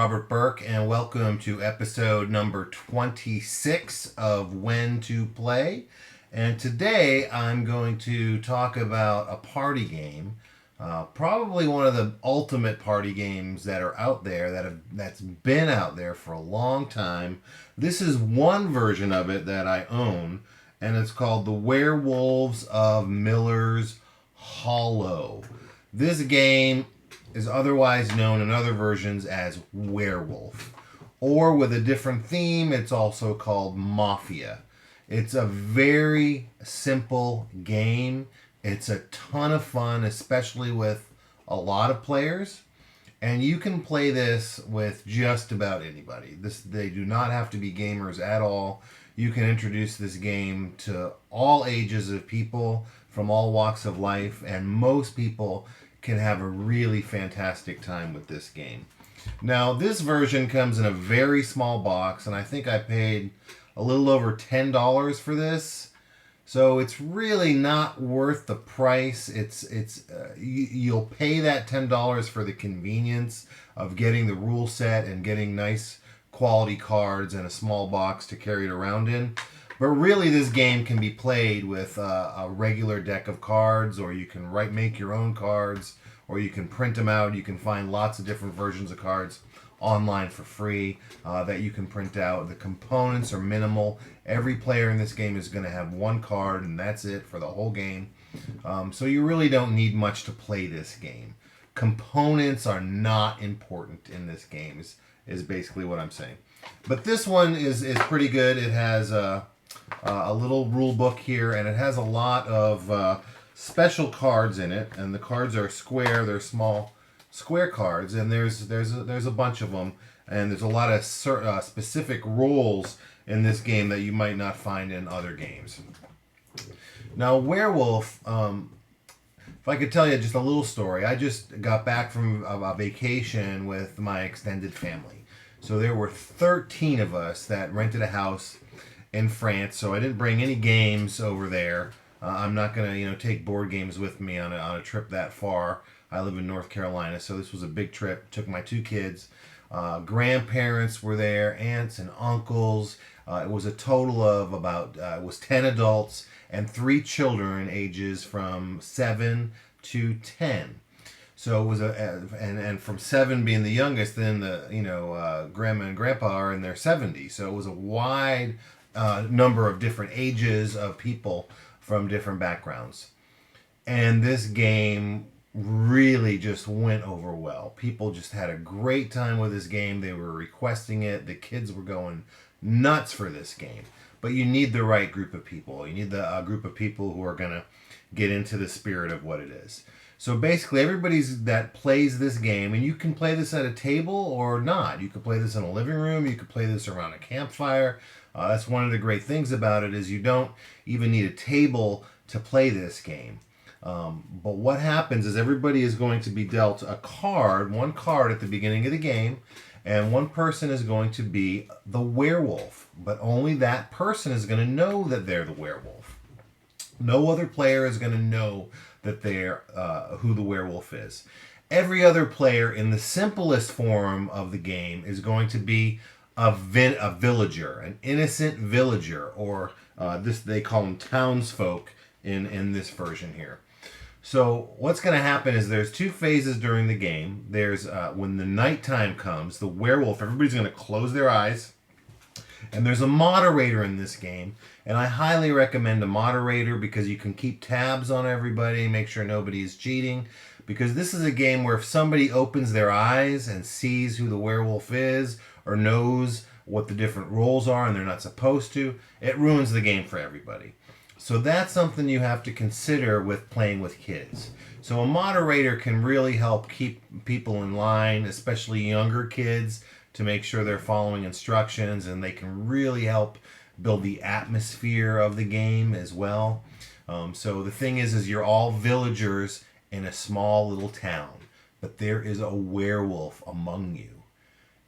Robert Burke, and welcome to episode number 26 of When to Play. And today I'm going to talk about a party game, probably one of the ultimate party games that are out there, that's been out there for a long time. This is one version of it that I own, and it's called the Werewolves of Miller's Hollow. This game is otherwise known in other versions as Werewolf. Or with a different theme, it's also called Mafia. It's a very simple game. It's a ton of fun, especially with a lot of players. And you can play this with just about anybody. They do not have to be gamers at all. You can introduce this game to all ages of people from all walks of life, and most people can have a really fantastic time with this game. Now, this version comes in a very small box, and I think I paid a little over $10 for this. So it's really not worth the price. You'll pay that $10 for the convenience of getting the rule set and getting nice quality cards and a small box to carry it around in. But really, this game can be played with a regular deck of cards, or you can make your own cards, or you can print them out. You can find lots of different versions of cards online for free that you can print out. The components are minimal. Every player in this game is going to have one card, and that's it for the whole game. So you really don't need much to play this game. Components are not important in this game, is basically what I'm saying. But this one is pretty good. It has a little rule book here, and it has a lot of special cards in it, and the cards are square. They're small square cards, and there's a bunch of them, and there's a lot of specific roles in this game that you might not find in other games. Now, Werewolf, if I could tell you just a little story, I just got back from a vacation with my extended family. So there were 13 of us that rented a house in France, so I didn't bring any games over there. I'm not going to take board games with me on a trip that far. I live in North Carolina, so this was a big trip. Took my two kids. Grandparents were there, aunts and uncles. It was a total of it was 10 adults and 3 children ages from 7 to 10. So it was and from 7 being the youngest, then grandma and grandpa are in their 70s. So it was a wide number of different ages of people from different backgrounds. And this game really just went over well. People just had a great time with this game. They were requesting it. The kids were going nuts for this game. But you need the right group of people. You need a group of people who are going to get into the spirit of what it is. So basically, everybody's that plays this game, and you can play this at a table or not. You can play this in a living room. You can play this around a campfire. That's one of the great things about it, is you don't even need a table to play this game. But what happens is everybody is going to be dealt one card at the beginning of the game, and one person is going to be the werewolf. But only that person is going to know that they're the werewolf. No other player is going to know that they're who the werewolf is. Every other player in the simplest form of the game is going to be a villager, an innocent villager, or they call them townsfolk in this version here. So what's going to happen is there's 2 phases during the game. There's when the nighttime comes, the werewolf, everybody's going to close their eyes. And there's a moderator in this game. And I highly recommend a moderator because you can keep tabs on everybody, make sure nobody is cheating. Because this is a game where if somebody opens their eyes and sees who the werewolf is, or knows what the different roles are and they're not supposed to, it ruins the game for everybody. So that's something you have to consider with playing with kids. So a moderator can really help keep people in line, especially younger kids, to make sure they're following instructions, and they can really help build the atmosphere of the game as well. So the thing is you're all villagers in a small little town, but there is a werewolf among you.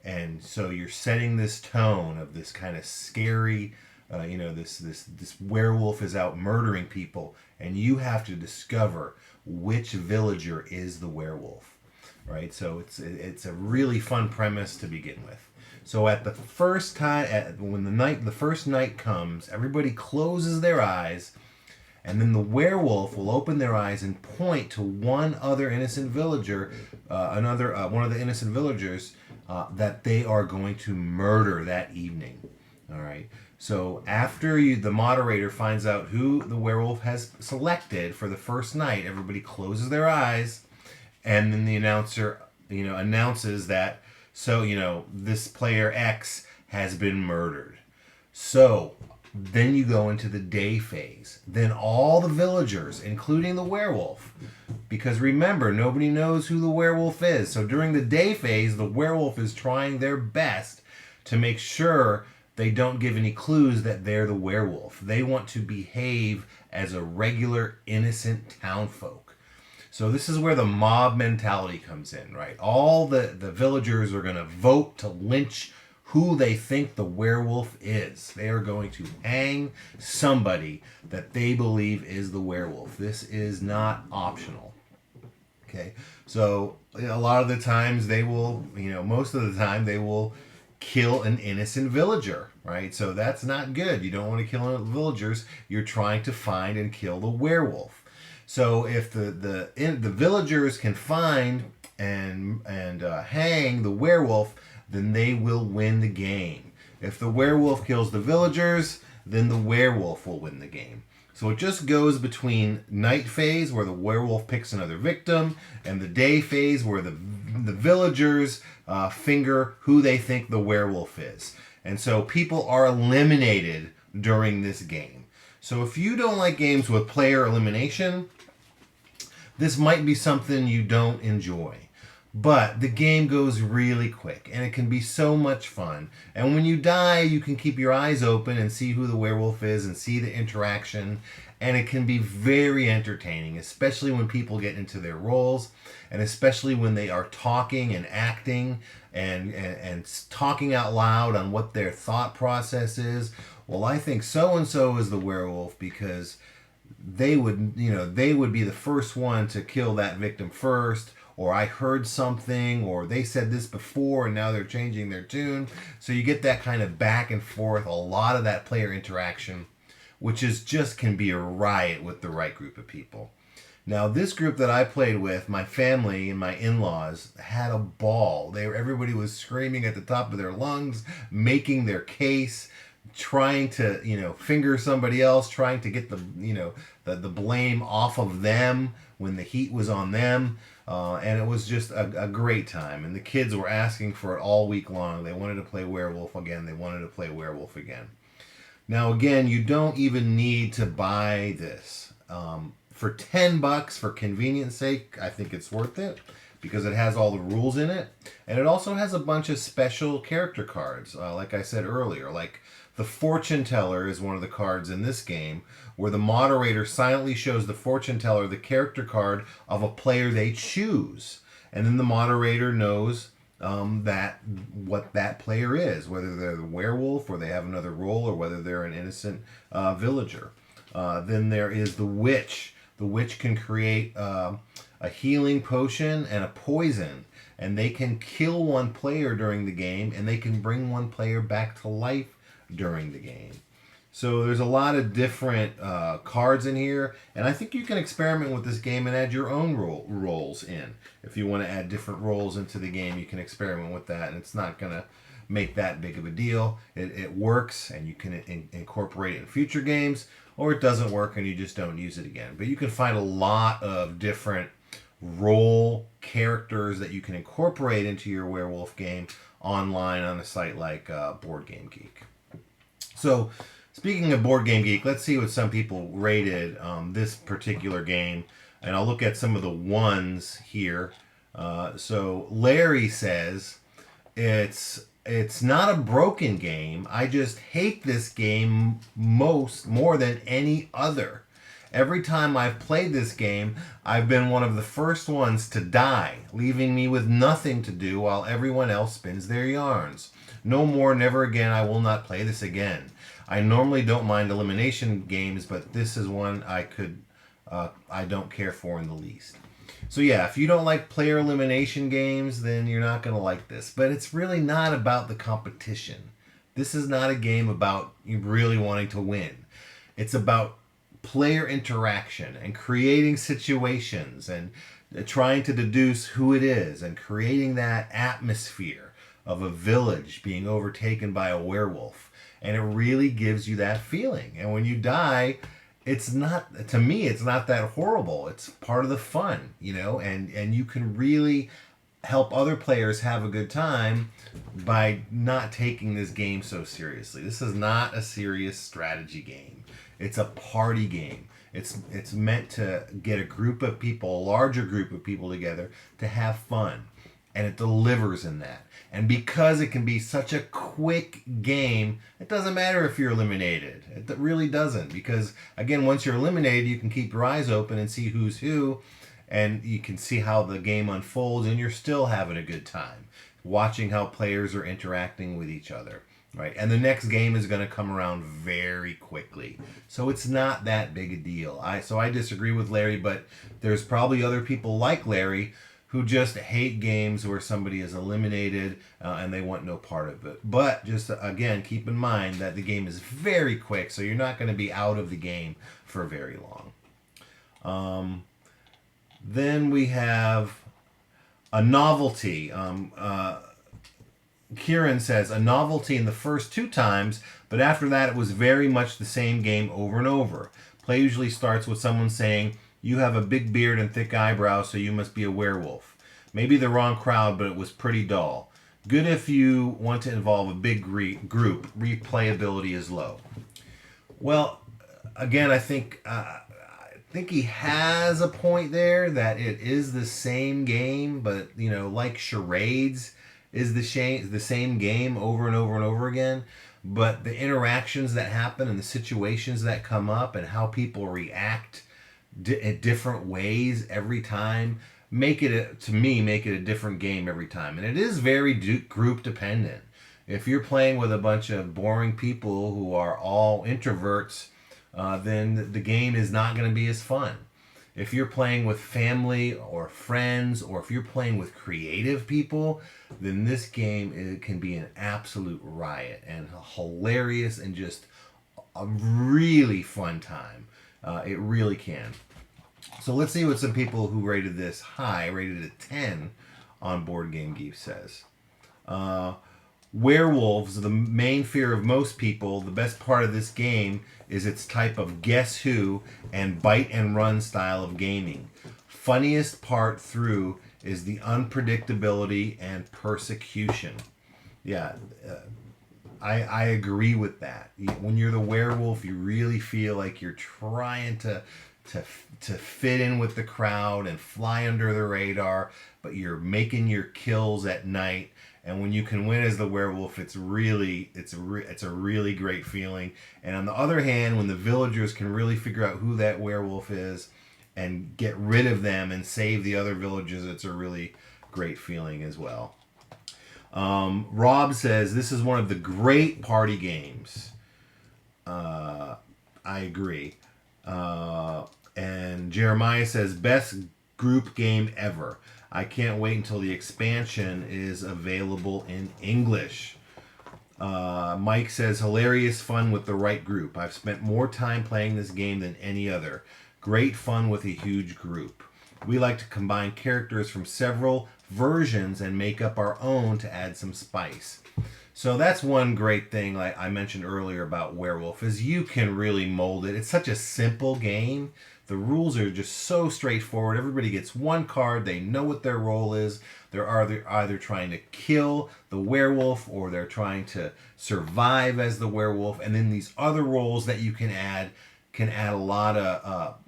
And so you're setting this tone of this kind of scary, this werewolf is out murdering people, and you have to discover which villager is the werewolf. right? So it's a really fun premise to begin with. So at the first time, when the first night comes, everybody closes their eyes, and then the werewolf will open their eyes and point to one other innocent villager, one of the innocent villagers, that they are going to murder that evening. All right. So after the moderator finds out who the werewolf has selected for the first night, everybody closes their eyes, and then the announcer, announces that, so this player X has been murdered. So then you go into the day phase. Then all the villagers, including the werewolf, because remember, nobody knows who the werewolf is. So during the day phase, the werewolf is trying their best to make sure they don't give any clues that they're the werewolf. They want to behave as a regular, innocent townfolk. So this is where the mob mentality comes in, right? All the villagers are going to vote to lynch who they think the werewolf is. They are going to hang somebody that they believe is the werewolf. This is not optional. Okay, so a lot of the times they will, most of the time they will kill an innocent villager, right? So that's not good. You don't want to kill villagers. You're trying to find and kill the werewolf. So if the villagers can find and hang the werewolf, then they will win the game. If the werewolf kills the villagers, then the werewolf will win the game. So it just goes between night phase, where the werewolf picks another victim, and the day phase, where the villagers finger who they think the werewolf is. And so people are eliminated during this game. So if you don't like games with player elimination, this might be something you don't enjoy. But the game goes really quick, and it can be so much fun. And when you die, you can keep your eyes open and see who the werewolf is and see the interaction. And it can be very entertaining, especially when people get into their roles, and especially when they are talking and acting and talking out loud on what their thought process is. Well, I think so-and-so is the werewolf because they would be the first one to kill that victim first, or I heard something, or they said this before and now they're changing their tune. So you get that kind of back and forth, a lot of that player interaction, which is just can be a riot with the right group of people. Now, this group that I played with, my family and my in-laws, had a ball. Everybody was screaming at the top of their lungs, making their case, trying to, finger somebody else, trying to get the blame off of them when the heat was on them. And it was just a great time. And the kids were asking for it all week long. They wanted to play Werewolf again. They wanted to play Werewolf again. Now, again, you don't even need to buy this. For $10, for convenience sake, I think it's worth it because it has all the rules in it. And it also has a bunch of special character cards, like I said earlier. Like the Fortune Teller is one of the cards in this game, where the moderator silently shows the Fortune Teller the character card of a player they choose. And then the moderator knows what that player is, whether they're the werewolf or they have another role, or whether they're an innocent villager. Then there is the witch. The witch can create a healing potion and a poison, and they can kill one player during the game, and they can bring one player back to life during the game. So there's a lot of different cards in here, and I think you can experiment with this game and add your own roles in. If you want to add different roles into the game, you can experiment with that, and it's not going to make that big of a deal. It works, and you can incorporate it in future games, or it doesn't work and you just don't use it again. But you can find a lot of different role characters that you can incorporate into your werewolf game online on a site like Board Game Geek. So, speaking of Board Game Geek, let's see what some people rated this particular game. And I'll look at some of the ones here. So Larry says, it's not a broken game. I just hate this game more than any other. Every time I've played this game, I've been one of the first ones to die, leaving me with nothing to do while everyone else spins their yarns. No more, never again, I will not play this again. I normally don't mind elimination games, but this is one I don't care for in the least. So yeah, if you don't like player elimination games, then you're not going to like this. But it's really not about the competition. This is not a game about you really wanting to win. It's about player interaction and creating situations and trying to deduce who it is and creating that atmosphere of a village being overtaken by a werewolf. And it really gives you that feeling. And when you die, it's not, to me, it's not that horrible. It's part of the fun, and you can really help other players have a good time by not taking this game so seriously. This is not a serious strategy game. It's a party game. It's meant to get a group of people, a larger group of people together to have fun. And it delivers in that. And because it can be such a quick game, it doesn't matter if you're eliminated. It really doesn't. Because, again, once you're eliminated, you can keep your eyes open and see who's who. And you can see how the game unfolds. And you're still having a good time watching how players are interacting with each other. Right? And the next game is going to come around very quickly. So it's not that big a deal. So I disagree with Larry, but there's probably other people like Larry who just hate games where somebody is eliminated and they want no part of it. But just, again, keep in mind that the game is very quick, so you're not going to be out of the game for very long. Then we have a novelty. Kieran says, a novelty in the first 2 times, but after that it was very much the same game over and over. Play usually starts with someone saying, "You have a big beard and thick eyebrows, so you must be a werewolf." Maybe the wrong crowd, but it was pretty dull. Good if you want to involve a big group. Replayability is low. Well, again, I think he has a point there that it is the same game, but like charades is the same game over and over and over again. But the interactions that happen and the situations that come up and how people react in different ways every time make it a different game every time. And it is very group dependent. If you're playing with a bunch of boring people who are all introverts, then the game is not going to be as fun. If you're playing with family or friends, or if you're playing with creative people, then this game, it can be an absolute riot and hilarious and just a really fun time. It really can. So let's see what some people who rated this high, rated it 10 on Board Game Geek says. Werewolves, the main fear of most people. The best part of this game is its type of guess who and bite and run style of gaming. Funniest part through is the unpredictability and persecution. Yeah, I agree with that. When you're the werewolf, you really feel like you're trying to fit in with the crowd and fly under the radar, but you're making your kills at night. And when you can win as the werewolf, it's a really great feeling. And on the other hand, when the villagers can really figure out who that werewolf is and get rid of them and save the other villagers, it's a really great feeling as well. Rob says, this is one of the great party games. I agree. And Jeremiah says, best group game ever. I can't wait until the expansion is available in English. Mike says, hilarious fun with the right group. I've spent more time playing this game than any other. Great fun with a huge group. We like to combine characters from several versions and make up our own to add some spice. So that's one great thing, like I mentioned earlier about Werewolf, is you can really mold it. It's such a simple game. The rules are just so straightforward. Everybody gets one card. They know what their role is. They're either trying to kill the werewolf or they're trying to survive as the werewolf. And then these other roles that you can add a lot of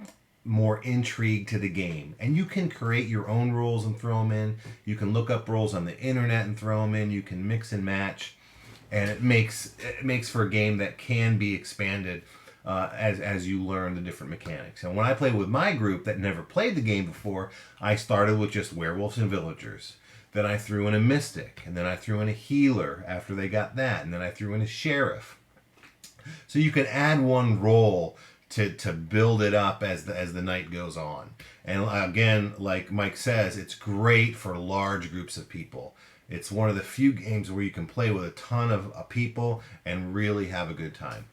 more intrigue to the game. And you can create your own roles and throw them in. You can look up roles on the internet and throw them in. You can mix and match. And it makes for a game that can be expanded as you learn the different mechanics. And when I played with my group that never played the game before, I started with just werewolves and villagers. Then I threw in a mystic, and then I threw in a healer after they got that, and then I threw in a sheriff. So you can add one role to build it up as the night goes on. And again, like Mike says, it's great for large groups of people. It's one of the few games where you can play with a ton of people and really have a good time.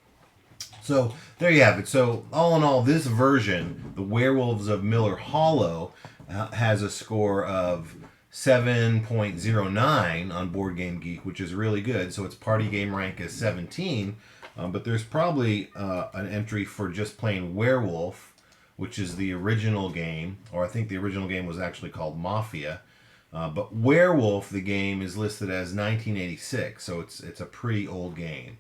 So there you have it. So all in all, this version, the Werewolves of Miller Hollow, has a score of 7.09 on Board Game Geek, which is really good. So its party game rank is 17. But there's probably an entry for just plain Werewolf, which is the original game, or I think the original game was actually called Mafia. But Werewolf, the game, is listed as 1986, so it's a pretty old game.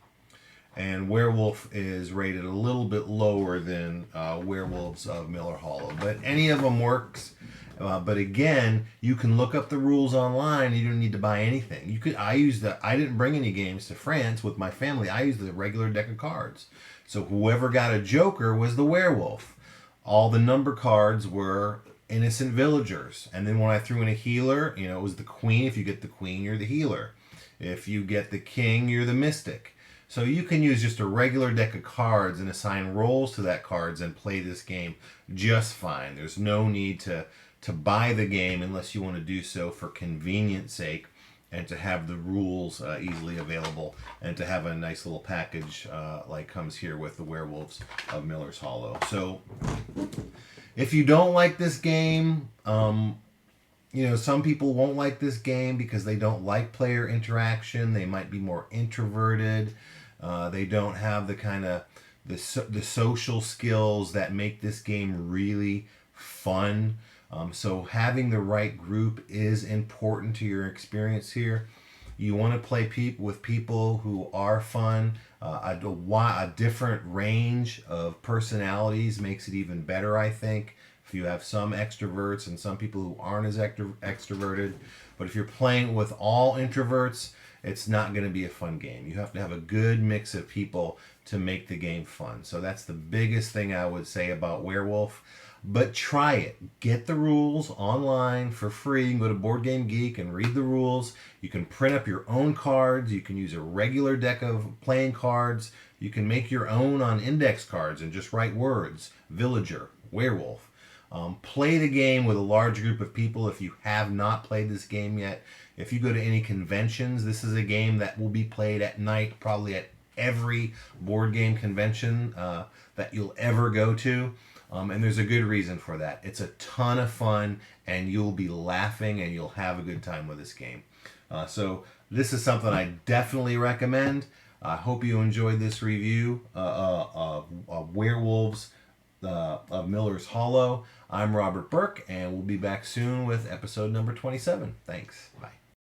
And Werewolf is rated a little bit lower than Werewolves of Miller Hollow. But any of them works. But again, you can look up the rules online. You don't need to buy anything. You could. I didn't bring any games to France with my family. I used the regular deck of cards. So whoever got a Joker was the werewolf. All the number cards were innocent villagers. And then when I threw in a healer, it was the queen. If you get the queen, you're the healer. If you get the king, you're the mystic. So you can use just a regular deck of cards and assign roles to that cards and play this game just fine. There's no need to buy the game unless you want to do so for convenience sake and to have the rules easily available and to have a nice little package like comes here with the Werewolves of Miller's Hollow. So if you don't like this game, some people won't like this game because they don't like player interaction. They might be more introverted. They don't have the kind of the social skills that make this game really fun. So having the right group is important to your experience here. You want to play with people who are fun. A different range of personalities makes it even better, I think. If you have some extroverts and some people who aren't as extroverted. But if you're playing with all introverts, it's not going to be a fun game. You have to have a good mix of people to make the game fun. So that's the biggest thing I would say about Werewolf. But try it. Get the rules online for free. You can go to Board Game Geek and read the rules. You can print up your own cards. You can use a regular deck of playing cards. You can make your own on index cards and just write words. Villager, werewolf. Play the game with a large group of people if you have not played this game yet. If you go to any conventions, this is a game that will be played at night, probably at every board game convention that you'll ever go to. And there's a good reason for that. It's a ton of fun, and you'll be laughing, and you'll have a good time with this game. So this is something I definitely recommend. I hope you enjoyed this review of Werewolves of Miller's Hollow. I'm Robert Burke, and we'll be back soon with episode number 27. Thanks. Bye.